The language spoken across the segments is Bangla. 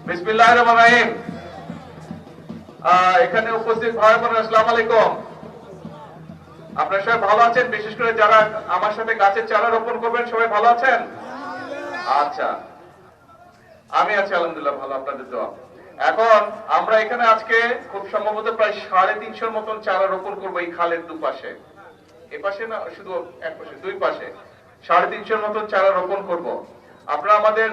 বিসমিল্লাহির রহমানির রহিম। এখানে উপস্থিত ভাই বোনেরা, আসসালামু আলাইকুম। আপনারা সবাই ভালো আছেন? বিশেষ করে যারা আমার সাথে গাছের চারা রোপণ করবেন, সবাই ভালো আছেন? আচ্ছা, আমি আছি আলহামদুলিল্লাহ ভালো, আপনাদের দোয়া। এখন আমরা এখানে আজকে খুব সম্ভবত প্রায় 350 মতন চারা রোপণ করবো এই খালের দুপাশে। এ পাশে না, শুধু এক পাশে, দুই পাশে 350 মতন চারা রোপণ করব। আপনারা আমাদের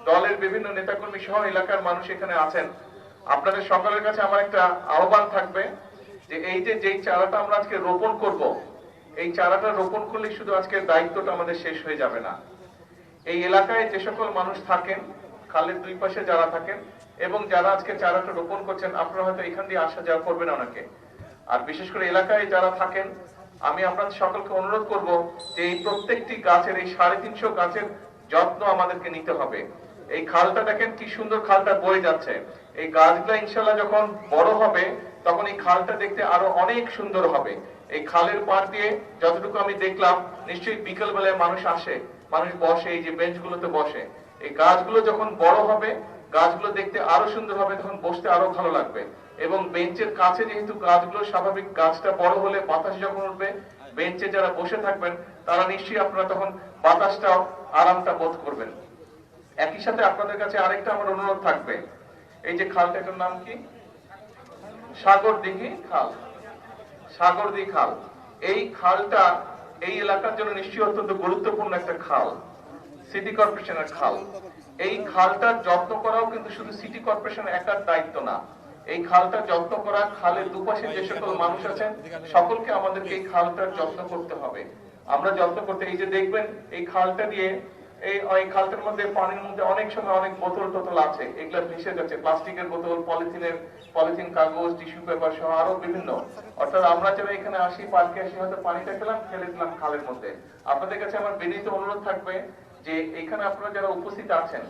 দলের বিভিন্ন নেতাকর্মী সহ এলাকার মানুষ এখানে আছেন। আপনাদের সকলের কাছে আমার একটা আহ্বান থাকবে যে এই যে যেই চারাটা আমরা আজকে রোপণ করব, এই চারাটা রোপণ করলে শুধু আজকের দায়িত্বটা আমাদের শেষ হয়ে যাবে না। এই এলাকায় যে সকল মানুষ থাকেন, খালের দুই পাশে যারা থাকেন এবং যারা আজকে চারাটা রোপণ করছেন, আপনারা হয়তো এখান দিয়ে আসা যাওয়া করবেন অনেকে। আর বিশেষ করে এলাকায় যারা থাকেন, আমি আপনাদের সকলকে অনুরোধ করব যে এই প্রত্যেকটি গাছের, এই 350 গাছের যত্ন আমাদেরকে নিতে হবে। এই খালটা দেখেন কি সুন্দর, খালটা বয়ে যাচ্ছে। এই গাছগুলো ইনশাল্লাহ যখন বড় হবে তখন এই খালটা দেখতে আরো অনেক সুন্দর হবে। এই খালের পাড় দিয়ে যতটুকু আমি দেখলাম, নিশ্চয়ই বিকেল বেলায় মানুষ আসে, মানুষ বসে, এই যে বেঞ্চগুলোতে বসে। এই গাছগুলো যখন বড় হবে, গাছগুলো দেখতে আরো সুন্দর হবে, তখন বসতে আরো ভালো লাগবে। এবং বেঞ্চের কাছে যেহেতু গাছগুলো স্বাভাবিক, গাছটা বড় হলে বাতাস যখন উঠবে, বেঞ্চে যারা বসে থাকবেন তারা নিশ্চয়ই আপনারা তখন বাতাসটাও আরামটা বোধ করবেন। একই সাথে আপনাদের কাছে আরেকটা আমার অনুরোধ থাকবে, এই যে খালটার নাম কি? সাগরদিঘি খাল। সাগরদিঘি খাল, এই খালটা এই এলাকার জন্য নিশ্চয়ই অত্যন্ত গুরুত্বপূর্ণ একটা খাল, সিটি কর্পোরেশনের খাল। এই খালটার যত্ন করাও কিন্তু শুধু সিটি কর্পোরেশনের একার দায়িত্ব না। এই খালটার যত্ন করা, খালের দুপাশে যে সকল মানুষ আছেন সকলকে আমাদেরকে এই খালটার যত্ন করতে হবে। আমরা যত্ন করতে, এই যে দেখবেন এই খালটা দিয়ে, এই খালটার মধ্যে পানির মধ্যে অনেক সময় অনেক বোতল টোতল আছে, এগুলা ভেসে যাচ্ছে, প্লাস্টিকের বোতল, পলিথিন, কাগজ, টিস্যু পেপার সহ আরো বিভিন্ন। অর্থাৎ আমরা যারা এখানে আসি, পার্কে আসি, হয়তো পানিটা খেলাম, ফেলে দিলাম খালের মধ্যে। আপনাদের কাছে আমার বিনীত অনুরোধ থাকবে যে এখানে আপনারা যারা উপস্থিত আছেন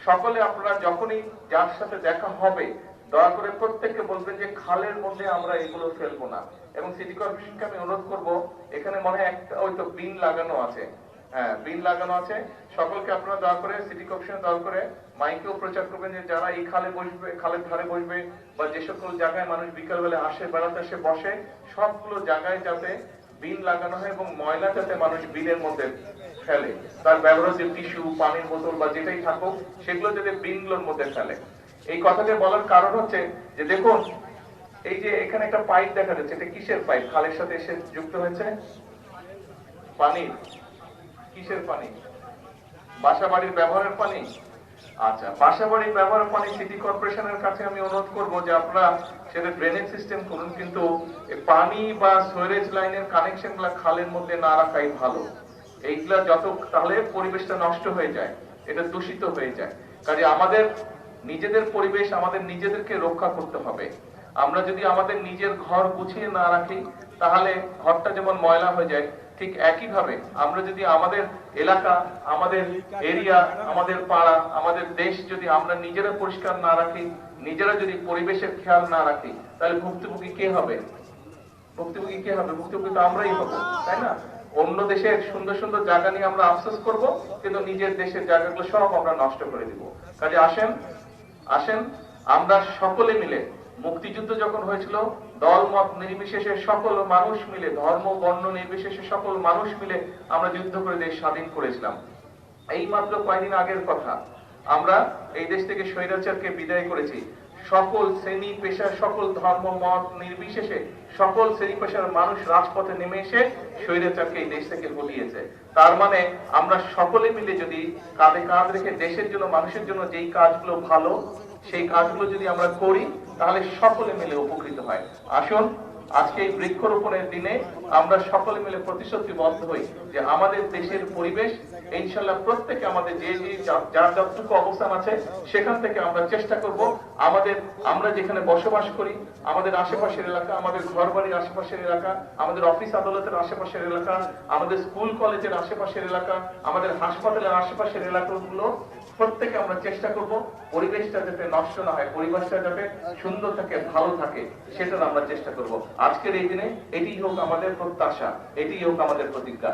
সকলে, আপনারা যখনই যার সাথে দেখা হবে দয়া করে প্রত্যেককে বলবেন যে খালের মধ্যে আমরা এগুলো ফেলবো না। এবং সিটি কর্পোরেশনকে আমি অনুরোধ করব, এখানে মনে হয় একটা ওই তো বিন লাগানো আছে, হ্যাঁ বিন লাগানো আছে, সকলকে আপনারা দয়া করে সিটি কর্পোরেশন দয়া করে মাইকেও প্রচার করবেন যে যারা এই খালে বসবে, খালের ধারে বসবে, বা যে সকল জায়গায় মানুষ বিকাল বেলা আসে, বেড়াতে আসে, বসে, সবগুলো জায়গায় যাতে বিন লাগানো হয় এবং ময়লা যাতে মানুষ বিনের মধ্যে ফেলে, তার ব্যবহৃত টিস্যু, পানির বোতল বা যেটাই থাকুক সেগুলো যাতে বিনগুলোর মধ্যে ফেলে। এই কথাটা বলার কারণ হচ্ছে যে দেখুন, এই যে এখানে একটা পাইপ দেখা যাচ্ছে, এটা কিসের পাইপ? খালের সাথে এসে যুক্ত হয়েছে পানি। কিসের পানি? বাসা বাড়ির ব্যবহারের পানি। আচ্ছা, বাসা বাড়ির ব্যবহারের পানি সিটি কর্পোরেশনের কাছে আমি অনুরোধ করব যে আপনারা সেটা ড্রেনেজ সিস্টেম করুন, কিন্তু পানি বা সুয়ারেজ লাইনের কানেকশন গুলা খালের মধ্যে না রাখাই ভালো। এইগুলা যত, তাহলে পরিবেশটা নষ্ট হয়ে যায়, এটা দূষিত হয়ে যায়। কাজে আমাদের নিজেদের পরিবেশ, আমাদের নিজেদেরকে রক্ষা করতে হবে। আমরা যদি আমাদের নিজের ঘর গুছিয়ে না রাখি, তাহলে ঘরটা যেমন ময়লা হয়ে যায়, ঠিক একইভাবে আমরা যদি আমাদের এলাকা, আমাদের এরিয়া, আমাদের পাড়া, আমাদের দেশ যদি আমরা নিজেরা পরিষ্কার না রাখি, নিজেরা যদি পরিবেশের খেয়াল না রাখি, তাহলে ভুক্তভোগী কে হবে? ভুক্তভোগী কে হবে? ভুক্তভোগী তো আমরাই হবো, তাই না? অন্য দেশের সুন্দর সুন্দর জায়গা নিয়ে আমরা আফসোস করব, কিন্তু নিজের দেশের জায়গাগুলো সব আমরা নষ্ট করে দিব। কাজে আসেন আমরা সকলে মিলে, মুক্তিযুদ্ধ যখন হয়েছিল দল মত নির্বিশেষে সকল মানুষ মিলে, ধর্ম বর্ণ নির্বিশেষে সকল মানুষ মিলে আমরা যুদ্ধ করে দেশ স্বাধীন করেছিলাম। এই মাত্র কয়েকদিন আগের কথা, আমরা এই দেশ থেকে স্বৈরাচারকে বিদায় করেছি। সকল শ্রেণী পেশা, সকল ধর্ম মত নির্বিশেষে সকল শ্রেণী পেশার মানুষ রাজপথে নেমে এসে স্বৈরাচারকে এই দেশ থেকে হটিয়েছে। তার মানে আমরা সকলে মিলে যদি কাঁধে কাঁধ রেখে দেশের জন্য, মানুষের জন্য যেই কাজগুলো ভালো, সেই কাজগুলো যদি আমরা করি, তাহলে সকলে মিলে উপকৃত হয়। আসুন আজকে এই বৃক্ষরোপণের দিনে আমরা সকলে মিলে প্রতিশ্রুতিবদ্ধ হই যে আমাদের দেশের পরিবেশ ইনশাআল্লাহ প্রত্যেকে, আমাদের যে যার যতটুকু অবস্থান আছে সেখান থেকে আমরা চেষ্টা করব আমরা যেখানে বসবাস করি, আমাদের আশেপাশের এলাকা, আমাদের ঘর বাড়ির আশেপাশের এলাকা, আমাদের অফিস আদালতের আশেপাশের এলাকা, আমাদের স্কুল কলেজের আশেপাশের এলাকা, আমাদের হাসপাতালের আশেপাশের এলাকাগুলো প্রত্যেকে আমরা চেষ্টা করব পরিবেশটা যাতে নষ্ট না হয়, পরিবেশটা যাতে সুন্দর থাকে, ভালো থাকে, সেটার আমরা চেষ্টা করব। আজকের এই দিনে এটি হোক আমাদের প্রত্যাশা, এটি হোক আমাদের প্রতিজ্ঞা।